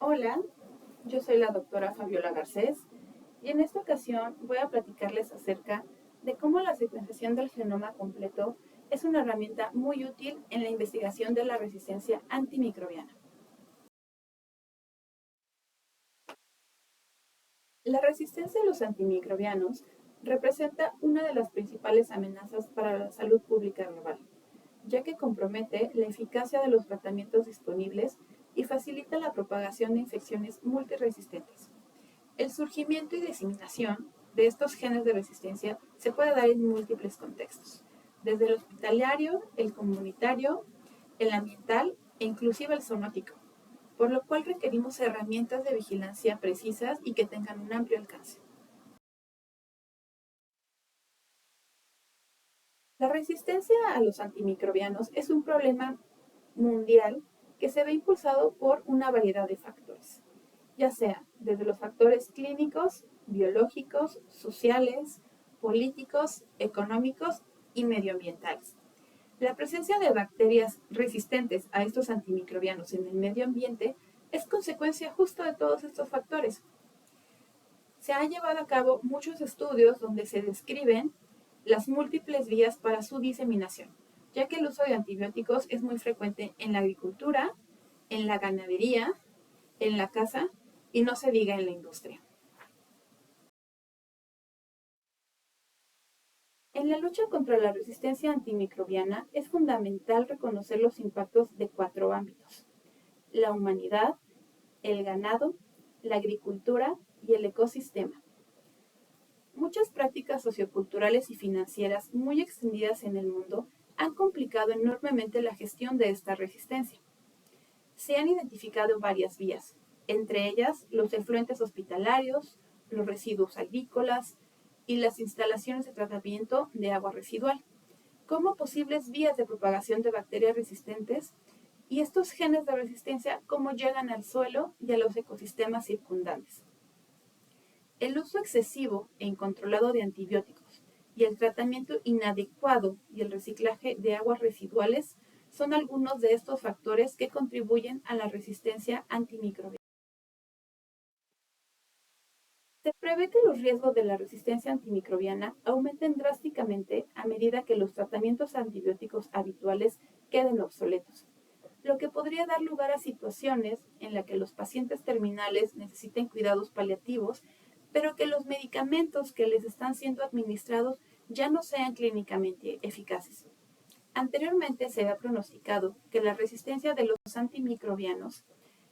Hola, yo soy la doctora Fabiola Garcés y en esta ocasión voy a platicarles acerca de cómo la secuenciación del genoma completo es una herramienta muy útil en la investigación de la resistencia antimicrobiana. La resistencia a los antimicrobianos representa una de las principales amenazas para la salud pública global, ya que compromete la eficacia de los tratamientos disponibles y facilita la propagación de infecciones multiresistentes. El surgimiento y diseminación de estos genes de resistencia se puede dar en múltiples contextos, desde el hospitalario, el comunitario, el ambiental e inclusive el zoonótico, por lo cual requerimos herramientas de vigilancia precisas y que tengan un amplio alcance. La resistencia a los antimicrobianos es un problema mundial que se ve impulsado por una variedad de factores, ya sea desde los factores clínicos, biológicos, sociales, políticos, económicos y medioambientales. La presencia de bacterias resistentes a estos antimicrobianos en el medio ambiente es consecuencia justo de todos estos factores. Se han llevado a cabo muchos estudios donde se describen las múltiples vías para su diseminación, ya que el uso de antibióticos es muy frecuente en la agricultura, en la ganadería, en la caza y no se diga en la industria. En la lucha contra la resistencia antimicrobiana es fundamental reconocer los impactos de cuatro ámbitos: la humanidad, el ganado, la agricultura y el ecosistema. Muchas prácticas socioculturales y financieras muy extendidas en el mundo han complicado enormemente la gestión de esta resistencia. Se han identificado varias vías, entre ellas los efluentes hospitalarios, los residuos agrícolas y las instalaciones de tratamiento de agua residual, como posibles vías de propagación de bacterias resistentes y estos genes de resistencia cómo llegan al suelo y a los ecosistemas circundantes. El uso excesivo e incontrolado de antibióticos y el tratamiento inadecuado y el reciclaje de aguas residuales son algunos de estos factores que contribuyen a la resistencia antimicrobiana. Se prevé que los riesgos de la resistencia antimicrobiana aumenten drásticamente a medida que los tratamientos antibióticos habituales queden obsoletos, lo que podría dar lugar a situaciones en las que los pacientes terminales necesiten cuidados paliativos, pero que los medicamentos que les están siendo administrados ya no sean clínicamente eficaces. Anteriormente se había pronosticado que la resistencia de los antimicrobianos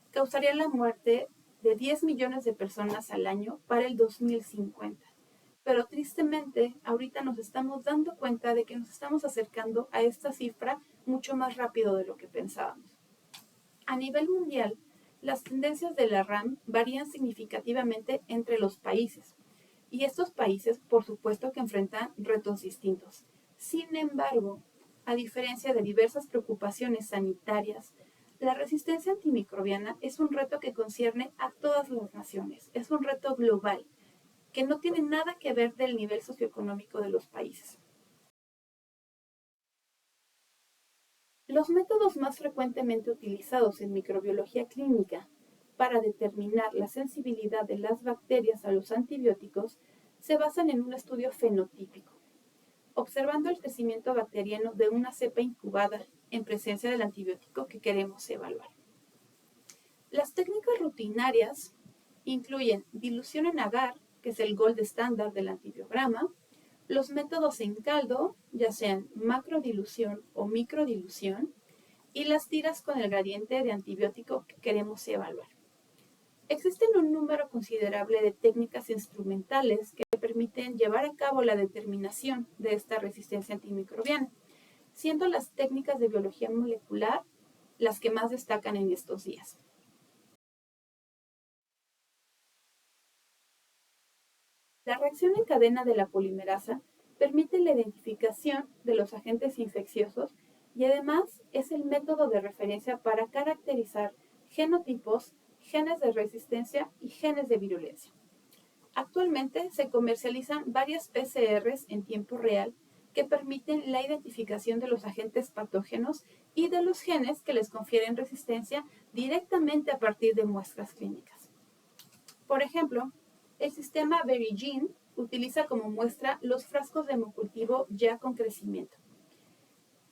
causaría la muerte de 10 millones de personas al año para el 2050. Pero tristemente, ahorita nos estamos dando cuenta de que nos estamos acercando a esta cifra mucho más rápido de lo que pensábamos. A nivel mundial, las tendencias de la RAM varían significativamente entre los países, y estos países, por supuesto, que enfrentan retos distintos. Sin embargo, a diferencia de diversas preocupaciones sanitarias, la resistencia antimicrobiana es un reto que concierne a todas las naciones, es un reto global, que no tiene nada que ver del nivel socioeconómico de los países. Los métodos más frecuentemente utilizados en microbiología clínica para determinar la sensibilidad de las bacterias a los antibióticos se basan en un estudio fenotípico, observando el crecimiento bacteriano de una cepa incubada en presencia del antibiótico que queremos evaluar. Las técnicas rutinarias incluyen dilución en agar, que es el gold estándar del antibiograma, los métodos en caldo, ya sean macrodilución o microdilución, y las tiras con el gradiente de antibiótico que queremos evaluar. Existen un número considerable de técnicas instrumentales que permiten llevar a cabo la determinación de esta resistencia antimicrobiana, siendo las técnicas de biología molecular las que más destacan en estos días. La reacción en cadena de la polimerasa permite la identificación de los agentes infecciosos y además es el método de referencia para caracterizar genotipos, genes de resistencia y genes de virulencia. Actualmente se comercializan varias PCRs en tiempo real que permiten la identificación de los agentes patógenos y de los genes que les confieren resistencia directamente a partir de muestras clínicas. Por ejemplo, el sistema VeryGene utiliza como muestra los frascos de hemocultivo ya con crecimiento.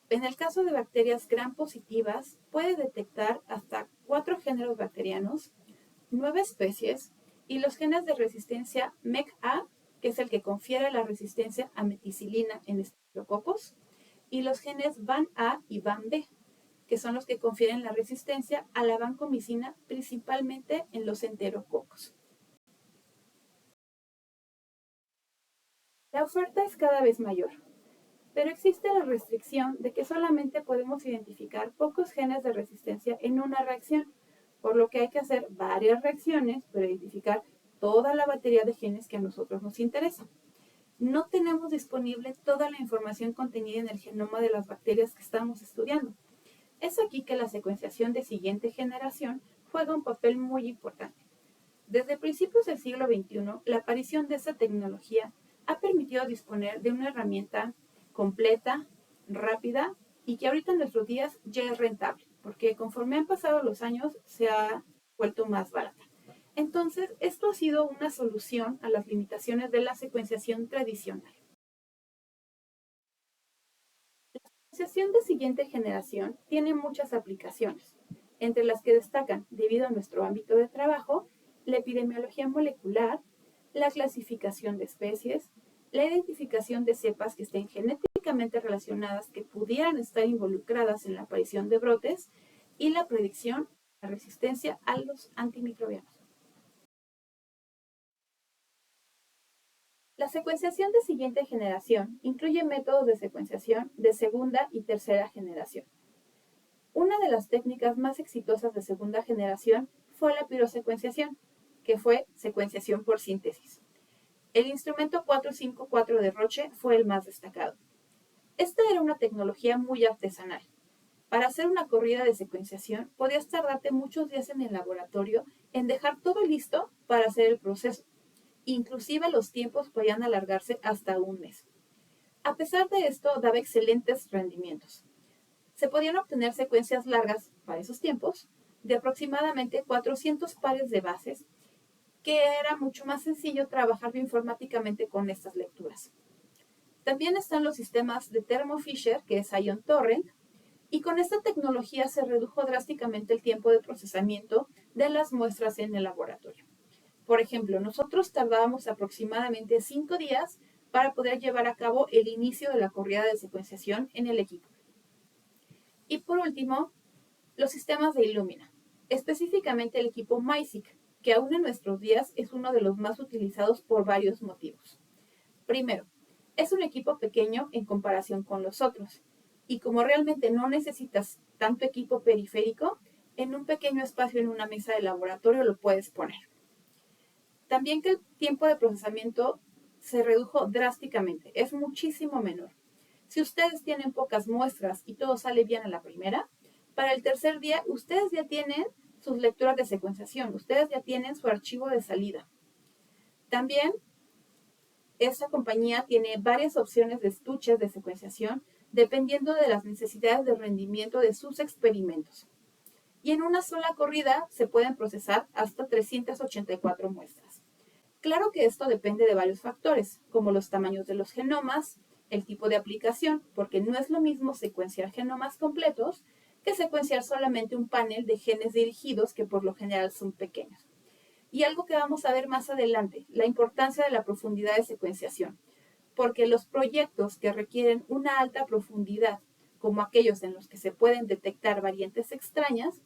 En el caso de bacterias gram positivas, puede detectar hasta 4 géneros bacterianos, 9 especies y los genes de resistencia MECA, que es el que confiere la resistencia a meticilina en estafilococos, y los genes VAN-A y VAN-B, que son los que confieren la resistencia a la vancomicina principalmente en los enterococos. La oferta es cada vez mayor, pero existe la restricción de que solamente podemos identificar pocos genes de resistencia en una reacción, por lo que hay que hacer varias reacciones para identificar toda la batería de genes que a nosotros nos interesa. No tenemos disponible toda la información contenida en el genoma de las bacterias que estamos estudiando. Es aquí que la secuenciación de siguiente generación juega un papel muy importante. Desde principios del siglo XXI, la aparición de esta tecnología ha permitido disponer de una herramienta completa, rápida y que ahorita en nuestros días ya es rentable, porque conforme han pasado los años se ha vuelto más barata. Entonces, esto ha sido una solución a las limitaciones de la secuenciación tradicional. La secuenciación de siguiente generación tiene muchas aplicaciones, entre las que destacan, debido a nuestro ámbito de trabajo, la epidemiología molecular, la clasificación de especies, la identificación de cepas que estén genéticamente relacionadas que pudieran estar involucradas en la aparición de brotes y la predicción de la resistencia a los antimicrobianos. La secuenciación de siguiente generación incluye métodos de secuenciación de segunda y tercera generación. Una de las técnicas más exitosas de segunda generación fue la pirosecuenciación, que fue secuenciación por síntesis. El instrumento 454 de Roche fue el más destacado. Esta era una tecnología muy artesanal. Para hacer una corrida de secuenciación, podías tardarte muchos días en el laboratorio en dejar todo listo para hacer el proceso. Inclusive los tiempos podían alargarse hasta un mes. A pesar de esto, daba excelentes rendimientos. Se podían obtener secuencias largas para esos tiempos de aproximadamente 400 pares de bases, que era mucho más sencillo trabajar bioinformáticamente con estas lecturas. También están los sistemas de Thermo Fisher, que es Ion Torrent, y con esta tecnología se redujo drásticamente el tiempo de procesamiento de las muestras en el laboratorio. Por ejemplo, nosotros tardábamos aproximadamente 5 días para poder llevar a cabo el inicio de la corrida de secuenciación en el equipo. Y por último, los sistemas de Illumina, específicamente el equipo MiSeq, que aún en nuestros días es uno de los más utilizados por varios motivos. Primero, es un equipo pequeño en comparación con los otros, y como realmente no necesitas tanto equipo periférico, en un pequeño espacio en una mesa de laboratorio lo puedes poner. También que el tiempo de procesamiento se redujo drásticamente, es muchísimo menor. Si ustedes tienen pocas muestras y todo sale bien a la primera, para el tercer día ustedes ya tienen sus lecturas de secuenciación, ustedes ya tienen su archivo de salida. También, esta compañía tiene varias opciones de estuches de secuenciación dependiendo de las necesidades de rendimiento de sus experimentos. Y en una sola corrida se pueden procesar hasta 384 muestras. Claro que esto depende de varios factores, como los tamaños de los genomas, el tipo de aplicación, porque no es lo mismo secuenciar genomas completos que secuenciar solamente un panel de genes dirigidos que por lo general son pequeños. Y algo que vamos a ver más adelante, la importancia de la profundidad de secuenciación, porque los proyectos que requieren una alta profundidad, como aquellos en los que se pueden detectar variantes extrañas,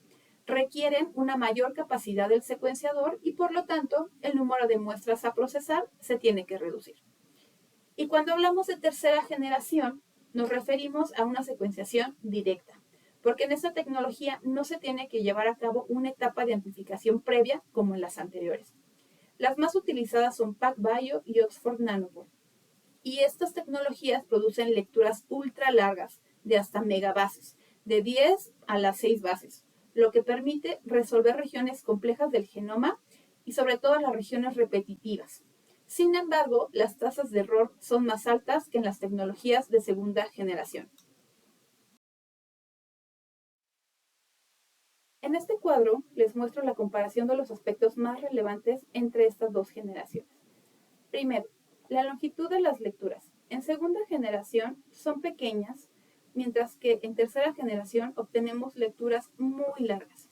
requieren una mayor capacidad del secuenciador y por lo tanto el número de muestras a procesar se tiene que reducir. Y cuando hablamos de tercera generación, nos referimos a una secuenciación directa, porque en esta tecnología no se tiene que llevar a cabo una etapa de amplificación previa como en las anteriores. Las más utilizadas son PacBio y Oxford Nanopore. Y estas tecnologías producen lecturas ultra largas, de hasta megabases, de 10 a las 6 bases, lo que permite resolver regiones complejas del genoma y sobre todo las regiones repetitivas. Sin embargo, las tasas de error son más altas que en las tecnologías de segunda generación. En este cuadro les muestro la comparación de los aspectos más relevantes entre estas dos generaciones. Primero, la longitud de las lecturas. En segunda generación son pequeñas, mientras que en tercera generación obtenemos lecturas muy largas.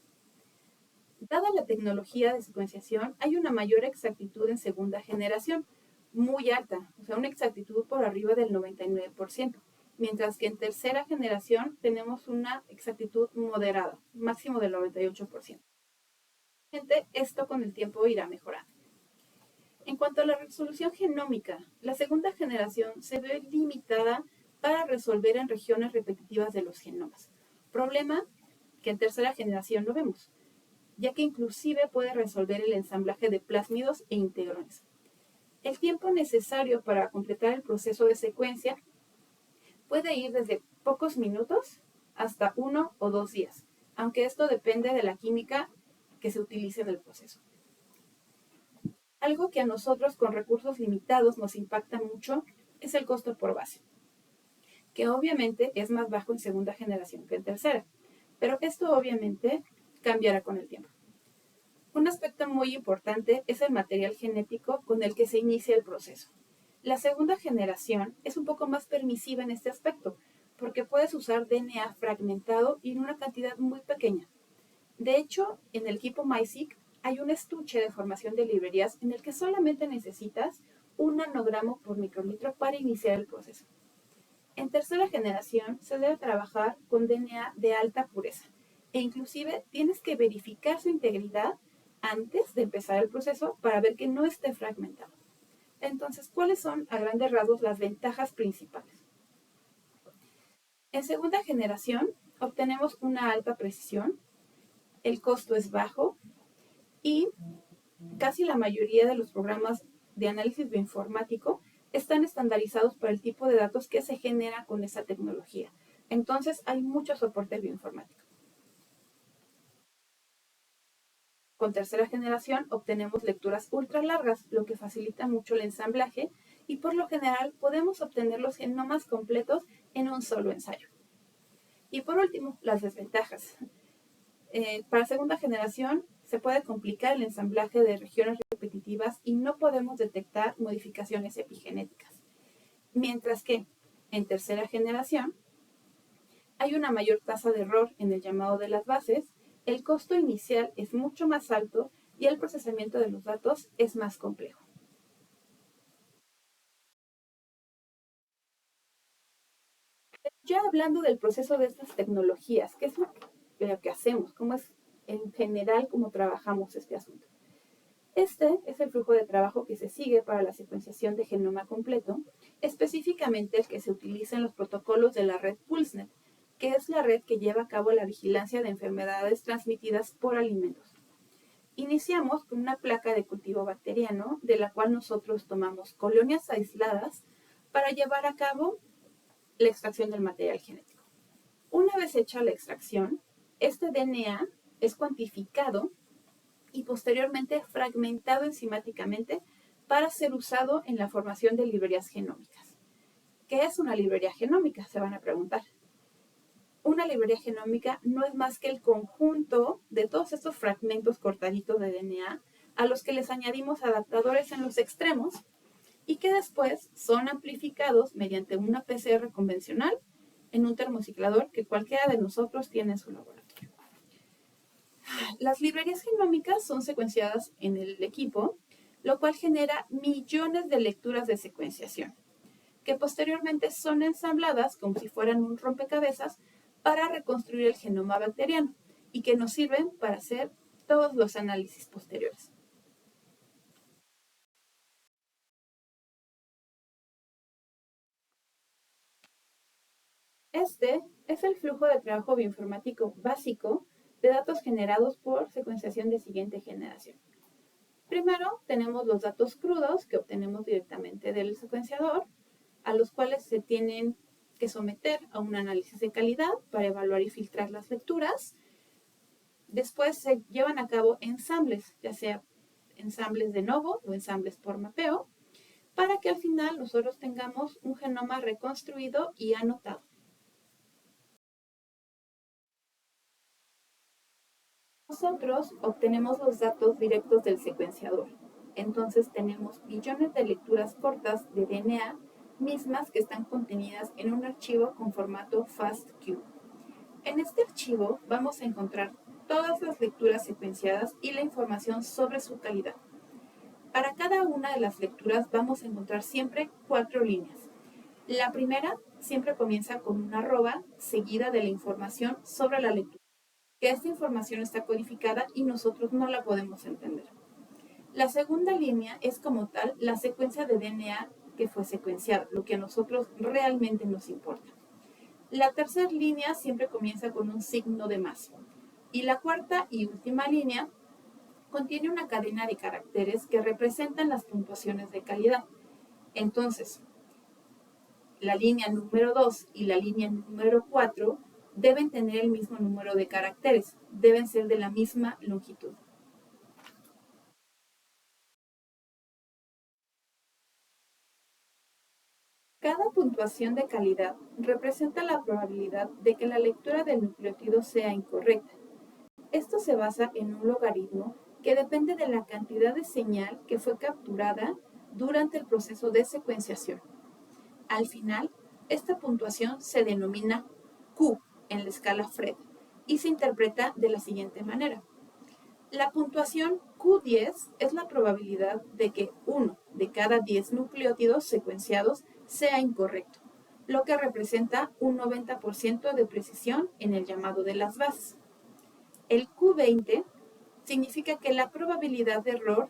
Dada la tecnología de secuenciación, hay una mayor exactitud en segunda generación, muy alta, o sea, una exactitud por arriba del 99%, mientras que en tercera generación tenemos una exactitud moderada, máximo del 98%. Esto con el tiempo irá mejorando. En cuanto a la resolución genómica, la segunda generación se ve limitada para resolver en regiones repetitivas de los genomas, problema que en tercera generación no vemos, ya que inclusive puede resolver el ensamblaje de plásmidos e integrones. El tiempo necesario para completar el proceso de secuencia puede ir desde pocos minutos hasta 1 o 2 días, aunque esto depende de la química que se utilice en el proceso. Algo que a nosotros con recursos limitados nos impacta mucho es el costo por base, que obviamente es más bajo en segunda generación que en tercera, pero esto obviamente cambiará con el tiempo. Un aspecto muy importante es el material genético con el que se inicia el proceso. La segunda generación es un poco más permisiva en este aspecto, porque puedes usar DNA fragmentado y en una cantidad muy pequeña. De hecho, en el equipo MySeq hay un estuche de formación de librerías en el que solamente necesitas 1 nanogramo por microlitro para iniciar el proceso. En tercera generación se debe trabajar con DNA de alta pureza e inclusive tienes que verificar su integridad antes de empezar el proceso para ver que no esté fragmentado. Entonces, ¿cuáles son a grandes rasgos las ventajas principales? En segunda generación obtenemos una alta precisión, el costo es bajo y casi la mayoría de los programas de análisis bioinformático están estandarizados para el tipo de datos que se genera con esa tecnología. Entonces, hay mucho soporte bioinformático. Con tercera generación obtenemos lecturas ultra largas, lo que facilita mucho el ensamblaje y por lo general podemos obtener los genomas completos en un solo ensayo. Y por último, las desventajas. Para segunda generación se puede complicar el ensamblaje de regiones repetitivas y no podemos detectar modificaciones epigenéticas. Mientras que en tercera generación hay una mayor tasa de error en el llamado de las bases, el costo inicial es mucho más alto y el procesamiento de los datos es más complejo. Ya hablando del proceso de estas tecnologías, ¿qué es lo que hacemos? ¿Cómo es en general cómo trabajamos este asunto? Este es el flujo de trabajo que se sigue para la secuenciación de genoma completo, específicamente el que se utiliza en los protocolos de la red PulseNet, que es la red que lleva a cabo la vigilancia de enfermedades transmitidas por alimentos. Iniciamos con una placa de cultivo bacteriano, de la cual nosotros tomamos colonias aisladas para llevar a cabo la extracción del material genético. Una vez hecha la extracción, este DNA es cuantificado y posteriormente fragmentado enzimáticamente para ser usado en la formación de librerías genómicas. ¿Qué es una librería genómica? Se van a preguntar. Una librería genómica no es más que el conjunto de todos estos fragmentos cortaditos de DNA a los que les añadimos adaptadores en los extremos y que después son amplificados mediante una PCR convencional en un termociclador que cualquiera de nosotros tiene en su laboratorio. Las librerías genómicas son secuenciadas en el equipo, lo cual genera millones de lecturas de secuenciación, que posteriormente son ensambladas como si fueran un rompecabezas para reconstruir el genoma bacteriano y que nos sirven para hacer todos los análisis posteriores. Este es el flujo de trabajo bioinformático básico de datos generados por secuenciación de siguiente generación. Primero tenemos los datos crudos que obtenemos directamente del secuenciador, a los cuales se tienen que someter a un análisis de calidad para evaluar y filtrar las lecturas. Después se llevan a cabo ensambles, ya sea ensambles de novo o ensambles por mapeo, para que al final nosotros tengamos un genoma reconstruido y anotado. Nosotros obtenemos los datos directos del secuenciador. Entonces tenemos billones de lecturas cortas de DNA, mismas que están contenidas en un archivo con formato FASTQ. En este archivo vamos a encontrar todas las lecturas secuenciadas y la información sobre su calidad. Para cada una de las lecturas vamos a encontrar siempre 4 líneas. La primera siempre comienza con una arroba seguida de la información sobre la lectura, que esta información está codificada y nosotros no la podemos entender. La segunda línea es como tal la secuencia de DNA que fue secuenciada, lo que a nosotros realmente nos importa. La tercera línea siempre comienza con un signo de más. Y la cuarta y última línea contiene una cadena de caracteres que representan las puntuaciones de calidad. Entonces, la línea número 2 y la línea número 4 deben tener el mismo número de caracteres, deben ser de la misma longitud. Cada puntuación de calidad representa la probabilidad de que la lectura del nucleótido sea incorrecta. Esto se basa en un logaritmo que depende de la cantidad de señal que fue capturada durante el proceso de secuenciación. Al final, esta puntuación se denomina Q en la escala Phred y se interpreta de la siguiente manera. La puntuación Q10 es la probabilidad de que 1 de cada 10 nucleótidos secuenciados sea incorrecto, lo que representa un 90% de precisión en el llamado de las bases. El Q20 significa que la probabilidad de error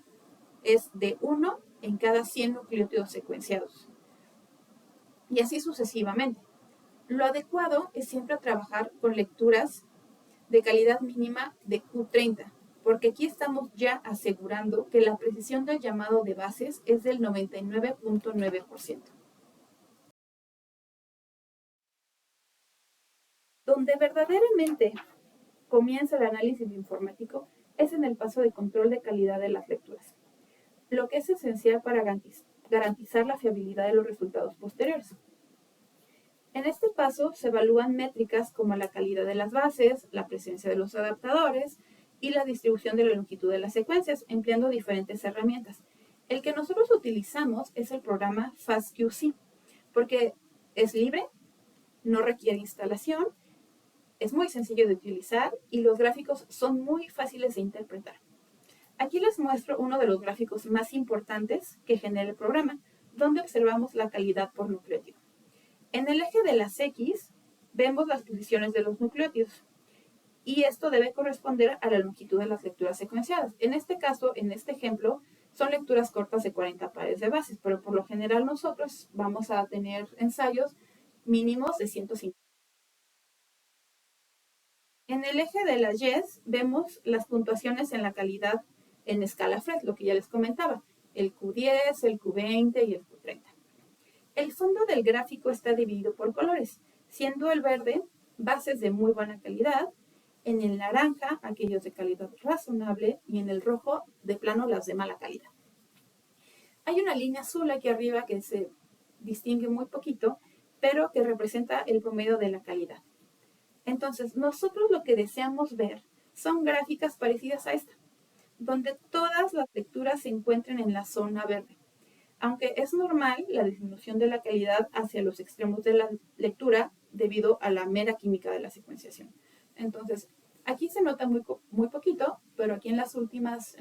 es de 1 en cada 100 nucleótidos secuenciados. Y así sucesivamente. Lo adecuado es siempre trabajar con lecturas de calidad mínima de Q30, porque aquí estamos ya asegurando que la precisión del llamado de bases es del 99.9%. Donde verdaderamente comienza el análisis informático es en el paso de control de calidad de las lecturas, lo que es esencial para garantizar la fiabilidad de los resultados posteriores. En este paso se evalúan métricas como la calidad de las bases, la presencia de los adaptadores y la distribución de la longitud de las secuencias, empleando diferentes herramientas. El que nosotros utilizamos es el programa FastQC, porque es libre, no requiere instalación, es muy sencillo de utilizar y los gráficos son muy fáciles de interpretar. Aquí les muestro uno de los gráficos más importantes que genera el programa, donde observamos la calidad por nucleótido. En el eje de las X vemos las posiciones de los nucleótidos y esto debe corresponder a la longitud de las lecturas secuenciadas. En este caso, en este ejemplo, son lecturas cortas de 40 pares de bases, pero por lo general nosotros vamos a tener ensayos mínimos de 150. En el eje de las Y vemos las puntuaciones en la calidad en escala Phred, lo que ya les comentaba, el Q10, el Q20 y el Q30. El fondo del gráfico está dividido por colores, siendo el verde bases de muy buena calidad, en el naranja aquellos de calidad razonable y en el rojo de plano las de mala calidad. Hay una línea azul aquí arriba que se distingue muy poquito, pero que representa el promedio de la calidad. Entonces, nosotros lo que deseamos ver son gráficas parecidas a esta, donde todas las lecturas se encuentren en la zona verde. Aunque es normal la disminución de la calidad hacia los extremos de la lectura debido a la mera química de la secuenciación. Entonces, aquí se nota muy poquito, pero aquí en los últimos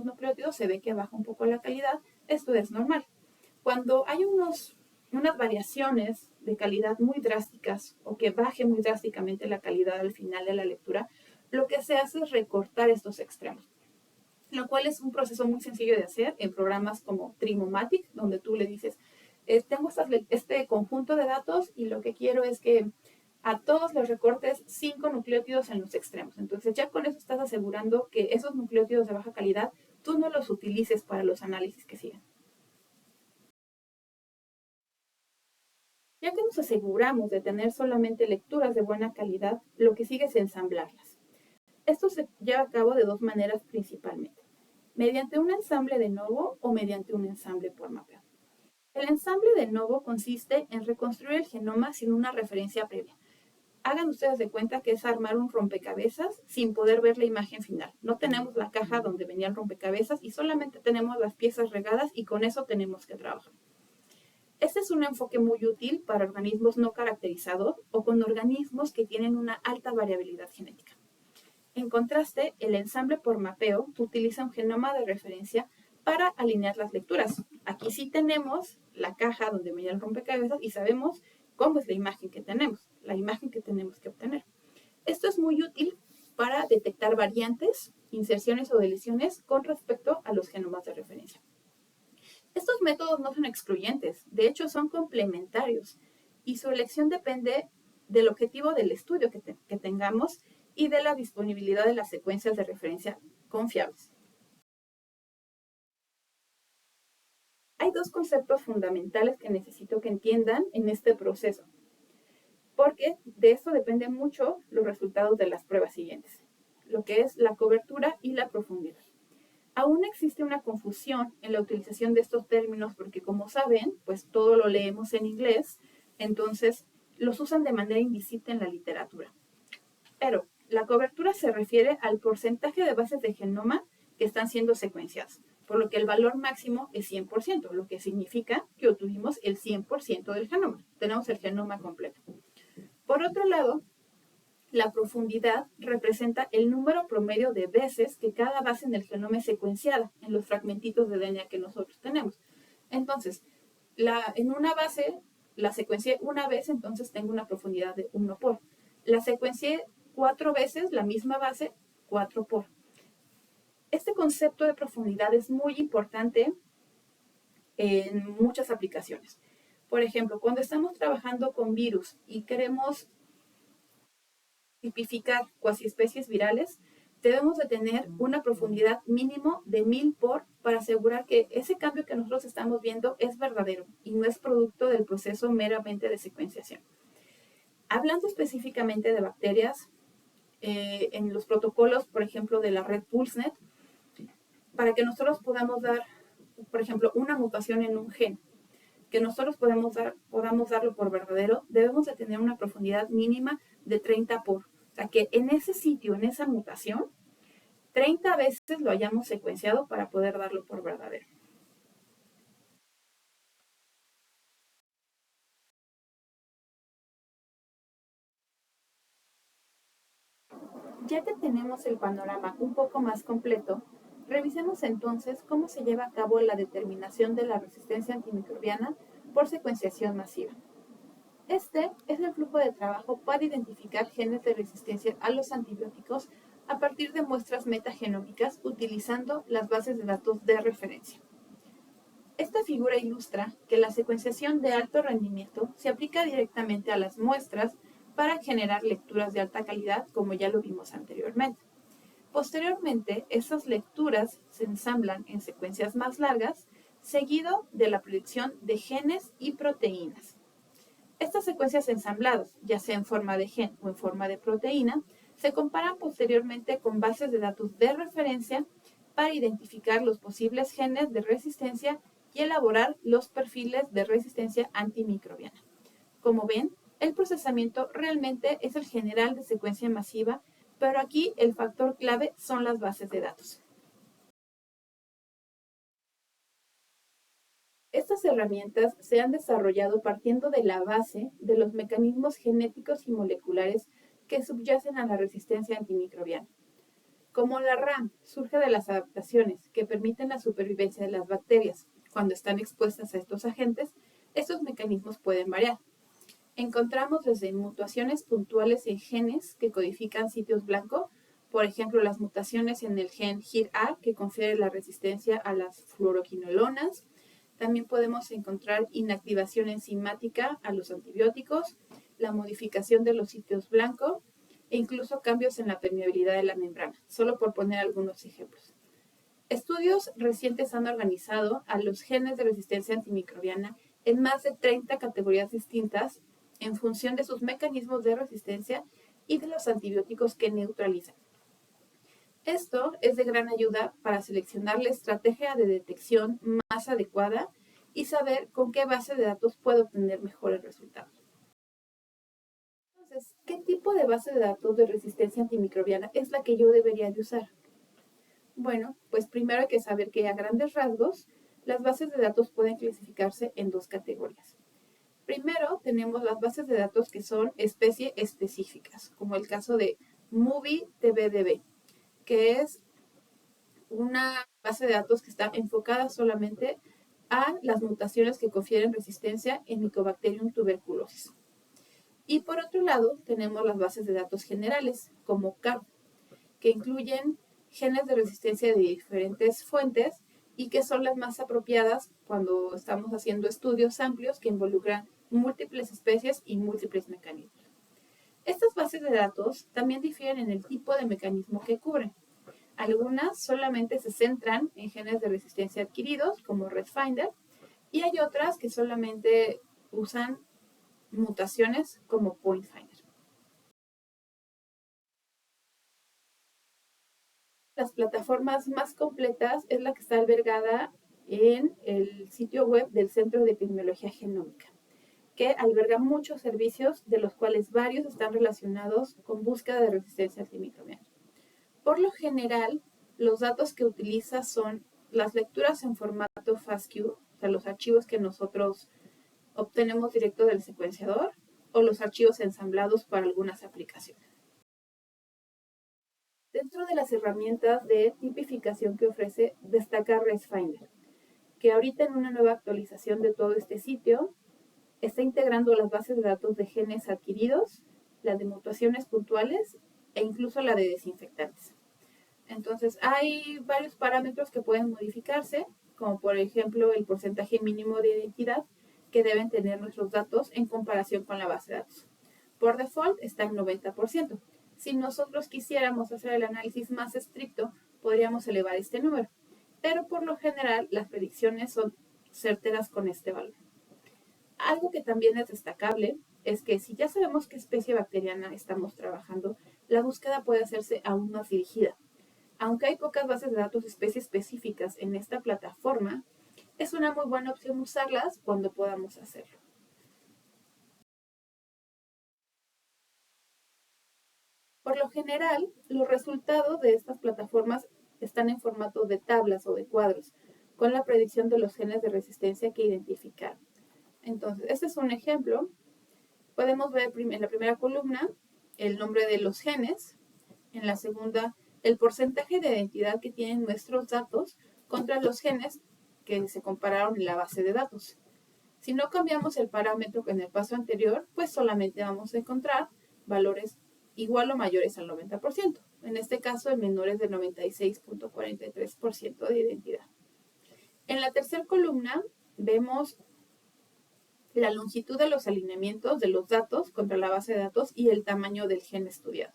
nucleótidos se ve que baja un poco la calidad. Esto es normal. Cuando hay unas variaciones de calidad muy drásticas o que baje muy drásticamente la calidad al final de la lectura, lo que se hace es recortar estos extremos, lo cual es un proceso muy sencillo de hacer en programas como Trimomatic, donde tú le dices, tengo este conjunto de datos y lo que quiero es que a todos les recortes 5 nucleótidos en los extremos. Entonces ya con eso estás asegurando que esos nucleótidos de baja calidad tú no los utilices para los análisis que siguen. Ya que nos aseguramos de tener solamente lecturas de buena calidad, lo que sigue es ensamblarlas. Esto se lleva a cabo de dos maneras principalmente, mediante un ensamble de novo o mediante un ensamble por mapeo. El ensamble de novo consiste en reconstruir el genoma sin una referencia previa. Hagan ustedes de cuenta que es armar un rompecabezas sin poder ver la imagen final. No tenemos la caja donde venía el rompecabezas y solamente tenemos las piezas regadas y con eso tenemos que trabajar. Este es un enfoque muy útil para organismos no caracterizados o con organismos que tienen una alta variabilidad genética. En contraste, el ensamble por mapeo utiliza un genoma de referencia para alinear las lecturas. Aquí sí tenemos la caja donde venía el rompecabezas y sabemos cómo es la imagen que tenemos que obtener. Esto es muy útil para detectar variantes, inserciones o deleciones con respecto a los genomas de referencia. Estos métodos no son excluyentes, de hecho son complementarios y su elección depende del objetivo del estudio que tengamos y de la disponibilidad de las secuencias de referencia confiables. Hay dos conceptos fundamentales que necesito que entiendan en este proceso, porque de esto dependen mucho los resultados de las pruebas siguientes, lo que es la cobertura y la profundidad. Aún existe una confusión en la utilización de estos términos porque, como saben, pues todo lo leemos en inglés, entonces los usan de manera indistinta en la literatura. Pero la cobertura se refiere al porcentaje de bases de genoma que están siendo secuenciadas, por lo que el valor máximo es 100%, lo que significa que obtuvimos el 100% del genoma, tenemos el genoma completo. Por otro lado, la profundidad representa el número promedio de veces que cada base en el genoma es secuenciada en los fragmentitos de DNA que nosotros tenemos. Entonces, en una base la secuencié una vez, entonces tengo una profundidad de 1 por. La secuencié 4 veces la misma base, 4 por. Este concepto de profundidad es muy importante en muchas aplicaciones. Por ejemplo, cuando estamos trabajando con virus y queremos tipificar cuasi especies virales, debemos de tener una profundidad mínimo de 1000 por para asegurar que ese cambio que nosotros estamos viendo es verdadero y no es producto del proceso meramente de secuenciación. Hablando específicamente de bacterias, en los protocolos, por ejemplo, de la red PulseNet, para que nosotros podamos dar, por ejemplo, una mutación en un gen, que nosotros podamos darlo por verdadero, debemos de tener una profundidad mínima de 30 por. O sea, que en ese sitio, en esa mutación, 30 veces lo hayamos secuenciado para poder darlo por verdadero. Ya que tenemos el panorama un poco más completo, revisemos entonces cómo se lleva a cabo la determinación de la resistencia antimicrobiana por secuenciación masiva. Este es el flujo de trabajo para identificar genes de resistencia a los antibióticos a partir de muestras metagenómicas utilizando las bases de datos de referencia. Esta figura ilustra que la secuenciación de alto rendimiento se aplica directamente a las muestras para generar lecturas de alta calidad, como ya lo vimos anteriormente. Posteriormente, esas lecturas se ensamblan en secuencias más largas, seguido de la predicción de genes y proteínas. Estas secuencias ensambladas, ya sea en forma de gen o en forma de proteína, se comparan posteriormente con bases de datos de referencia para identificar los posibles genes de resistencia y elaborar los perfiles de resistencia antimicrobiana. Como ven, el procesamiento realmente es el general de secuencia masiva, pero aquí el factor clave son las bases de datos. Estas herramientas se han desarrollado partiendo de la base de los mecanismos genéticos y moleculares que subyacen a la resistencia antimicrobiana. Como la RAM surge de las adaptaciones que permiten la supervivencia de las bacterias cuando están expuestas a estos agentes, estos mecanismos pueden variar. Encontramos desde mutaciones puntuales en genes que codifican sitios blancos, por ejemplo, las mutaciones en el gen HIR-A que confiere la resistencia a las fluoroquinolonas. También podemos encontrar inactivación enzimática a los antibióticos, la modificación de los sitios blancos e incluso cambios en la permeabilidad de la membrana, solo por poner algunos ejemplos. Estudios recientes han organizado a los genes de resistencia antimicrobiana en más de 30 categorías distintas en función de sus mecanismos de resistencia y de los antibióticos que neutralizan. Esto es de gran ayuda para seleccionar la estrategia de detección más adecuada y saber con qué base de datos puedo obtener mejores resultados. Entonces, ¿qué tipo de base de datos de resistencia antimicrobiana es la que yo debería de usar? Bueno, pues primero hay que saber que a grandes rasgos, las bases de datos pueden clasificarse en dos categorías. Primero, tenemos las bases de datos que son especie específicas, como el caso de MovieDB, que es una base de datos que está enfocada solamente a las mutaciones que confieren resistencia en Mycobacterium tuberculosis. Y por otro lado, tenemos las bases de datos generales, como CARD, que incluyen genes de resistencia de diferentes fuentes y que son las más apropiadas cuando estamos haciendo estudios amplios que involucran múltiples especies y múltiples mecanismos. Estas bases de datos también difieren en el tipo de mecanismo que cubren. Algunas solamente se centran en genes de resistencia adquiridos, como RedFinder, y hay otras que solamente usan mutaciones, como PointFinder. Las plataformas más completas es la que está albergada en el sitio web del Centro de Epidemiología Genómica, que alberga muchos servicios, de los cuales varios están relacionados con búsqueda de resistencia antimicrobiana. Por lo general, los datos que utiliza son las lecturas en formato FASTQ, o sea, los archivos que nosotros obtenemos directo del secuenciador, o los archivos ensamblados para algunas aplicaciones. Dentro de las herramientas de tipificación que ofrece, destaca ResFinder, que ahorita en una nueva actualización de todo este sitio está integrando las bases de datos de genes adquiridos, la de mutaciones puntuales e incluso la de desinfectantes. Entonces, hay varios parámetros que pueden modificarse, como por ejemplo el porcentaje mínimo de identidad que deben tener nuestros datos en comparación con la base de datos. Por default está en 90%. Si nosotros quisiéramos hacer el análisis más estricto, podríamos elevar este número, pero por lo general las predicciones son certeras con este valor. Algo que también es destacable es que si ya sabemos qué especie bacteriana estamos trabajando, la búsqueda puede hacerse aún más dirigida. Aunque hay pocas bases de datos de especies específicas en esta plataforma, es una muy buena opción usarlas cuando podamos hacerlo. Por lo general, los resultados de estas plataformas están en formato de tablas o de cuadros, con la predicción de los genes de resistencia que identificaron. Entonces, este es un ejemplo. Podemos ver en la primera columna el nombre de los genes, en la segunda el porcentaje de identidad que tienen nuestros datos contra los genes que se compararon en la base de datos. Si no cambiamos el parámetro en el paso anterior, pues solamente vamos a encontrar valores igual o mayores al 90%. En este caso, el menor es del 96.43% de identidad. En la tercera columna vemos la longitud de los alineamientos de los datos contra la base de datos y el tamaño del gen estudiado.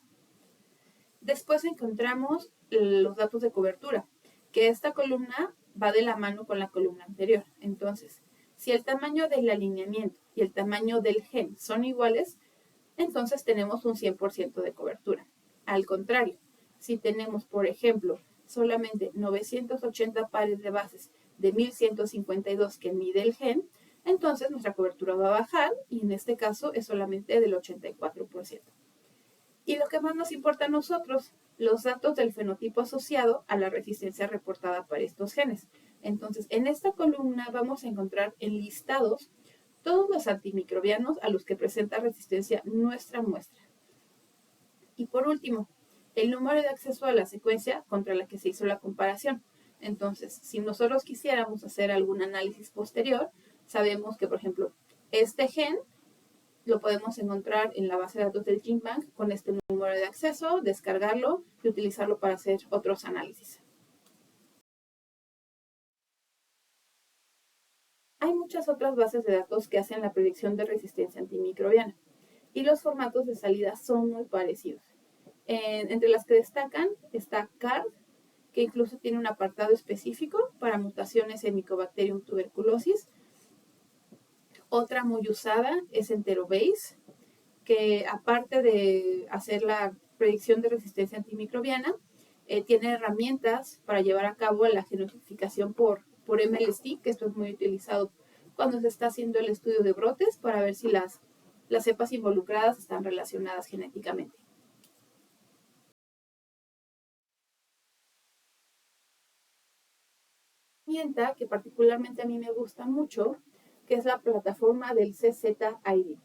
Después encontramos los datos de cobertura, que esta columna va de la mano con la columna anterior. Entonces, si el tamaño del alineamiento y el tamaño del gen son iguales, entonces tenemos un 100% de cobertura. Al contrario, si tenemos, por ejemplo, solamente 980 pares de bases de 1152 que mide el gen, entonces nuestra cobertura va a bajar y en este caso es solamente del 84%. Y lo que más nos importa a nosotros, los datos del fenotipo asociado a la resistencia reportada para estos genes. Entonces, en esta columna vamos a encontrar enlistados todos los antimicrobianos a los que presenta resistencia nuestra muestra. Y por último, el número de acceso a la secuencia contra la que se hizo la comparación. Entonces, si nosotros quisiéramos hacer algún análisis posterior, sabemos que, por ejemplo, este gen lo podemos encontrar en la base de datos del GenBank con este número de acceso, descargarlo y utilizarlo para hacer otros análisis. Hay muchas otras bases de datos que hacen la predicción de resistencia antimicrobiana y los formatos de salida son muy parecidos. Entre las que destacan está CARD, que incluso tiene un apartado específico para mutaciones en Mycobacterium tuberculosis. Otra muy usada es Enterobase, que aparte de hacer la predicción de resistencia antimicrobiana, tiene herramientas para llevar a cabo la genocificación por MLST, que esto es muy utilizado cuando se está haciendo el estudio de brotes para ver si las cepas involucradas están relacionadas genéticamente. Herramienta que particularmente a mí me gusta mucho, que es la plataforma del CZID.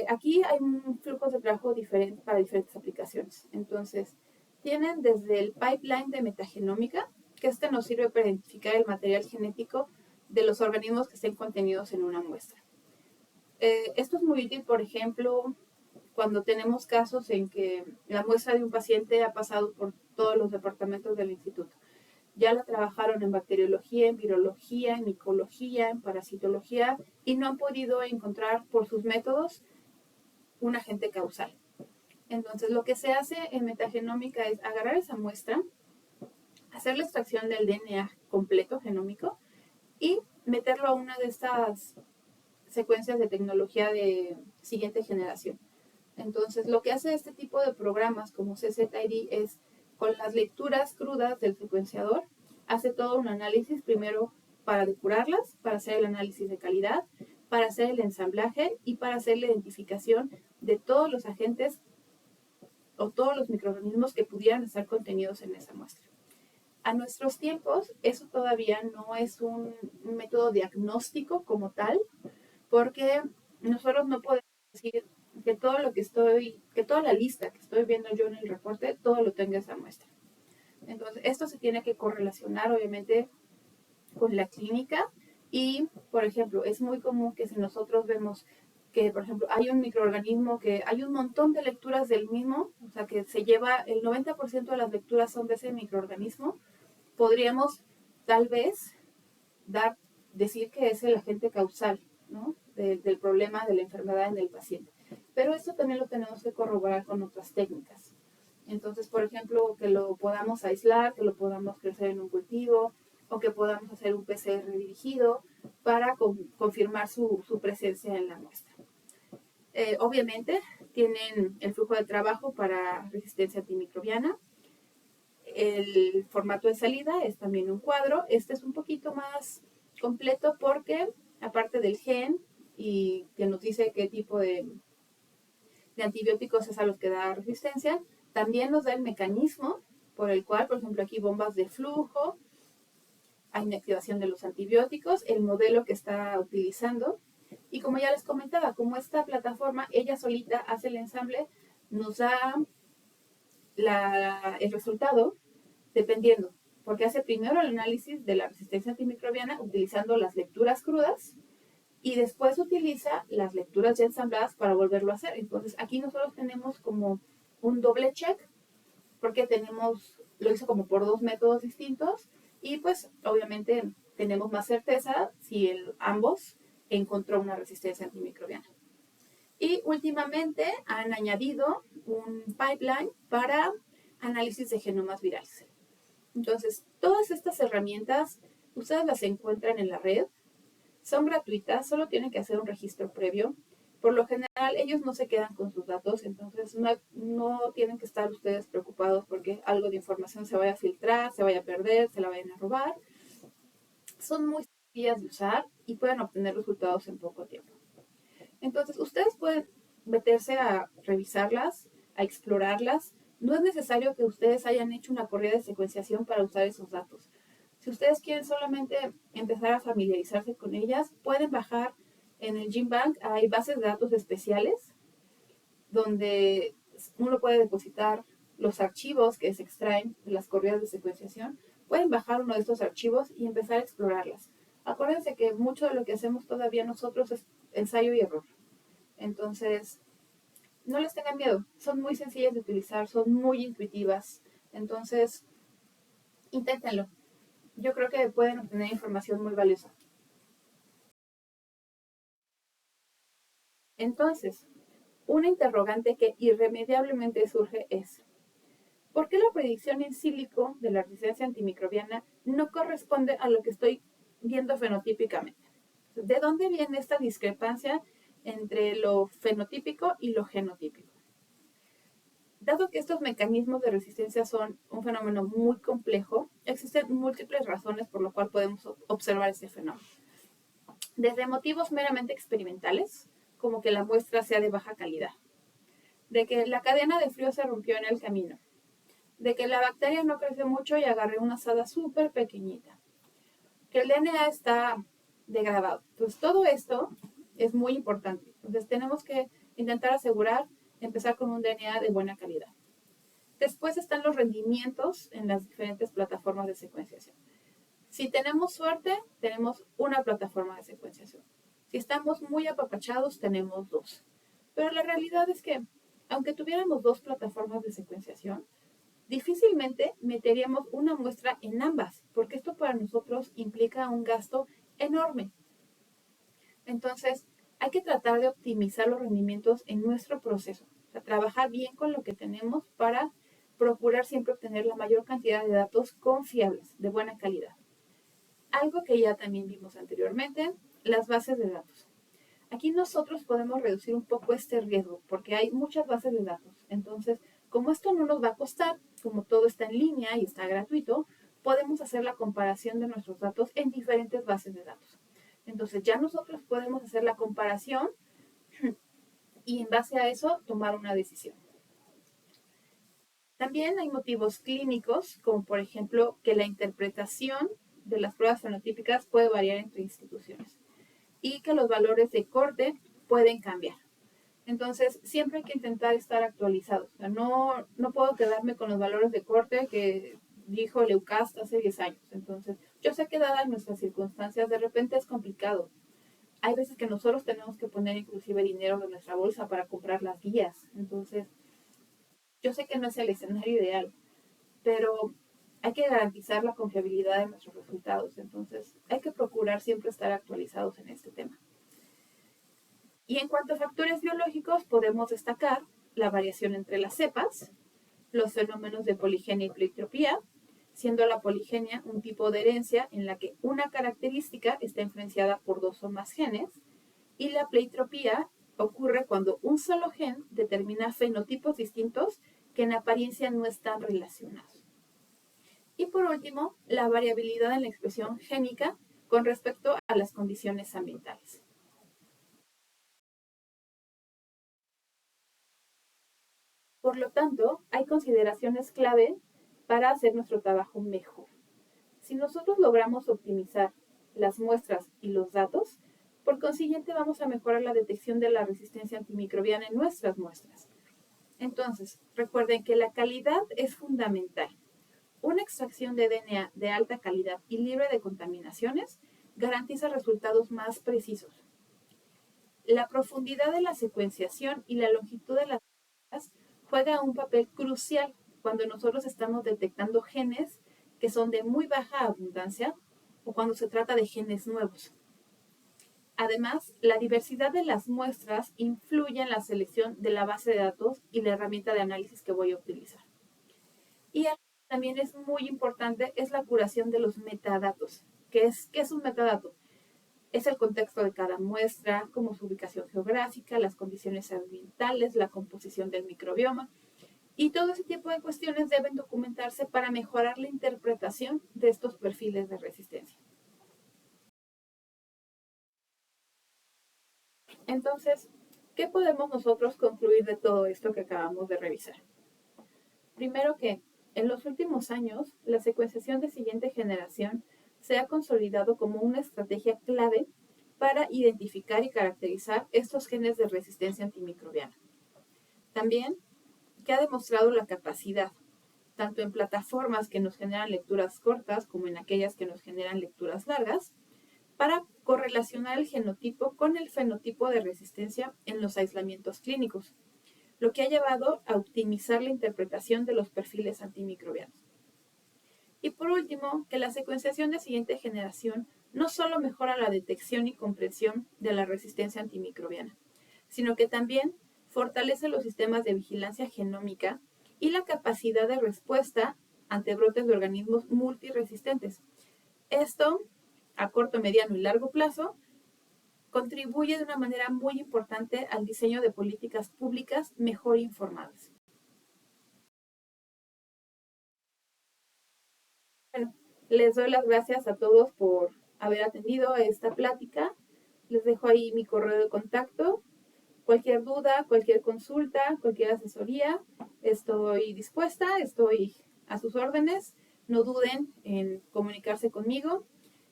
Aquí hay un flujo de trabajo diferente para diferentes aplicaciones. Entonces, tienen desde el pipeline de metagenómica, que nos sirve para identificar el material genético de los organismos que estén contenidos en una muestra. Esto es muy útil, por ejemplo, cuando tenemos casos en que la muestra de un paciente ha pasado por todos los departamentos del instituto. Ya la trabajaron en bacteriología, en virología, en micología, en parasitología y no han podido encontrar por sus métodos un agente causal. Entonces, lo que se hace en metagenómica es agarrar esa muestra, hacer la extracción del DNA completo genómico y meterlo a una de estas secuencias de tecnología de siguiente generación. Entonces, lo que hace este tipo de programas como CZID es, con las lecturas crudas del secuenciador, hace todo un análisis primero para depurarlas, para hacer el análisis de calidad, para hacer el ensamblaje y para hacer la identificación de todos los agentes o todos los microorganismos que pudieran estar contenidos en esa muestra. A nuestros tiempos, eso todavía no es un método diagnóstico como tal, porque nosotros no podemos decir que todo lo que toda la lista que estoy viendo yo en el reporte, todo lo tenga esa muestra. Entonces, esto se tiene que correlacionar, obviamente, con la clínica y, por ejemplo, es muy común que si nosotros vemos que, por ejemplo, hay un microorganismo que hay un montón de lecturas del mismo, o sea, que se lleva el 90% de las lecturas son de ese microorganismo, podríamos tal vez decir que es el agente causal, ¿no? del problema de la enfermedad en el paciente. Pero esto también lo tenemos que corroborar con otras técnicas. Entonces, por ejemplo, que lo podamos aislar, que lo podamos crecer en un cultivo o que podamos hacer un PCR dirigido para confirmar su presencia en la muestra. Obviamente, tienen el flujo de trabajo para resistencia antimicrobiana. El formato de salida es también un cuadro. Este es un poquito más completo porque, aparte del gen y que nos dice qué tipo de antibióticos es a los que da resistencia, también nos da el mecanismo por el cual, por ejemplo, aquí bombas de flujo, hay inactivación de los antibióticos, el modelo que está utilizando. Y como ya les comentaba, como esta plataforma, ella solita hace el ensamble, nos da el resultado dependiendo, porque hace primero el análisis de la resistencia antimicrobiana utilizando las lecturas crudas y después utiliza las lecturas ya ensambladas para volverlo a hacer. Entonces aquí nosotros tenemos como un doble check, porque lo hizo como por dos métodos distintos y pues obviamente tenemos más certeza si ambos encontró una resistencia antimicrobiana. Y últimamente han añadido un pipeline para análisis de genomas virales. Entonces, todas estas herramientas ustedes las encuentran en la red, son gratuitas, solo tienen que hacer un registro previo. Por lo general, ellos no se quedan con sus datos, entonces no tienen que estar ustedes preocupados porque algo de información se vaya a filtrar, se vaya a perder, se la vayan a robar. Son muy sencillas de usar y pueden obtener resultados en poco tiempo. Entonces, ustedes pueden meterse a revisarlas, a explorarlas. No es necesario que ustedes hayan hecho una corrida de secuenciación para usar esos datos. Si ustedes quieren solamente empezar a familiarizarse con ellas, pueden bajar en el GenBank. Hay bases de datos especiales donde uno puede depositar los archivos que se extraen de las corridas de secuenciación. Pueden bajar uno de estos archivos y empezar a explorarlas. Acuérdense que mucho de lo que hacemos todavía nosotros es ensayo y error. Entonces, no les tengan miedo. Son muy sencillas de utilizar, son muy intuitivas. Entonces, inténtenlo. Yo creo que pueden obtener información muy valiosa. Entonces, una interrogante que irremediablemente surge es, ¿por qué la predicción in silico de la resistencia antimicrobiana no corresponde a lo que estoy viendo fenotípicamente? ¿De dónde viene esta discrepancia entre lo fenotípico y lo genotípico? Dado que estos mecanismos de resistencia son un fenómeno muy complejo, existen múltiples razones por lo cual podemos observar este fenómeno. desde motivos meramente experimentales, como que la muestra sea de baja calidad, de que la cadena de frío se rompió en el camino, de que la bacteria no crece mucho y agarré una asada súper pequeñita, que el DNA está degradado. Pues todo esto es muy importante. Entonces tenemos que intentar asegurar, empezar con un DNA de buena calidad. Después están los rendimientos en las diferentes plataformas de secuenciación. Si tenemos suerte, tenemos una plataforma de secuenciación. Si estamos muy apapachados, tenemos dos. Pero la realidad es que, aunque tuviéramos dos plataformas de secuenciación, difícilmente meteríamos una muestra en ambas, porque esto para nosotros implica un gasto enorme. Entonces, hay que tratar de optimizar los rendimientos en nuestro proceso, o sea, trabajar bien con lo que tenemos para procurar siempre obtener la mayor cantidad de datos confiables, de buena calidad. Algo que ya también vimos anteriormente, las bases de datos. Aquí nosotros podemos reducir un poco este riesgo porque hay muchas bases de datos. Entonces, como esto no nos va a costar, como todo está en línea y está gratuito, podemos hacer la comparación de nuestros datos en diferentes bases de datos. Entonces, ya nosotros podemos hacer la comparación y en base a eso tomar una decisión. También hay motivos clínicos, como por ejemplo que la interpretación de las pruebas fenotípicas puede variar entre instituciones y que los valores de corte pueden cambiar. Entonces, siempre hay que intentar estar actualizados. O sea, no puedo quedarme con los valores de corte que dijo Leucast hace 10 años. Entonces, yo sé que dadas nuestras circunstancias, de repente es complicado. Hay veces que nosotros tenemos que poner inclusive dinero de nuestra bolsa para comprar las guías. Entonces, yo sé que no es el escenario ideal, pero hay que garantizar la confiabilidad de nuestros resultados. Entonces, hay que procurar siempre estar actualizados en este tema. Y en cuanto a factores biológicos, podemos destacar la variación entre las cepas, los fenómenos de poligenia y pleitropía, siendo la poligenia un tipo de herencia en la que una característica está influenciada por dos o más genes, y la pleitropía ocurre cuando un solo gen determina fenotipos distintos que en apariencia no están relacionados. Y por último, la variabilidad en la expresión génica con respecto a las condiciones ambientales. Por lo tanto, hay consideraciones clave para hacer nuestro trabajo mejor. Si nosotros logramos optimizar las muestras y los datos, por consiguiente vamos a mejorar la detección de la resistencia antimicrobiana en nuestras muestras. Entonces, recuerden que la calidad es fundamental. Una extracción de DNA de alta calidad y libre de contaminaciones garantiza resultados más precisos. La profundidad de la secuenciación y la longitud de las juega un papel crucial cuando nosotros estamos detectando genes que son de muy baja abundancia o cuando se trata de genes nuevos. Además, la diversidad de las muestras influye en la selección de la base de datos y la herramienta de análisis que voy a utilizar. Y también es muy importante es la curación de los metadatos. ¿Qué es un metadato? Es el contexto de cada muestra, como su ubicación geográfica, las condiciones ambientales, la composición del microbioma. Y todo ese tipo de cuestiones deben documentarse para mejorar la interpretación de estos perfiles de resistencia. Entonces, ¿qué podemos nosotros concluir de todo esto que acabamos de revisar? Primero que, en los últimos años, la secuenciación de siguiente generación se ha consolidado como una estrategia clave para identificar y caracterizar estos genes de resistencia antimicrobiana. También que ha demostrado la capacidad, tanto en plataformas que nos generan lecturas cortas como en aquellas que nos generan lecturas largas, para correlacionar el genotipo con el fenotipo de resistencia en los aislamientos clínicos, lo que ha llevado a optimizar la interpretación de los perfiles antimicrobianos. Y por último, que la secuenciación de siguiente generación no solo mejora la detección y comprensión de la resistencia antimicrobiana, sino que también fortalece los sistemas de vigilancia genómica y la capacidad de respuesta ante brotes de organismos multiresistentes. Esto, a corto, mediano y largo plazo, contribuye de una manera muy importante al diseño de políticas públicas mejor informadas. Bueno, les doy las gracias a todos por haber atendido a esta plática. Les dejo ahí mi correo de contacto. Cualquier duda, cualquier consulta, cualquier asesoría, estoy dispuesta, estoy a sus órdenes. No duden en comunicarse conmigo.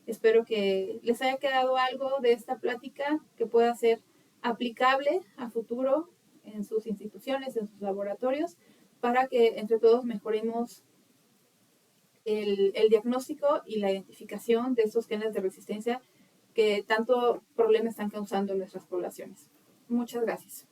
Espero que les haya quedado algo de esta plática que pueda ser aplicable a futuro en sus instituciones, en sus laboratorios, para que entre todos mejoremos el diagnóstico y la identificación de estos genes de resistencia que tanto problema están causando en nuestras poblaciones. Muchas gracias.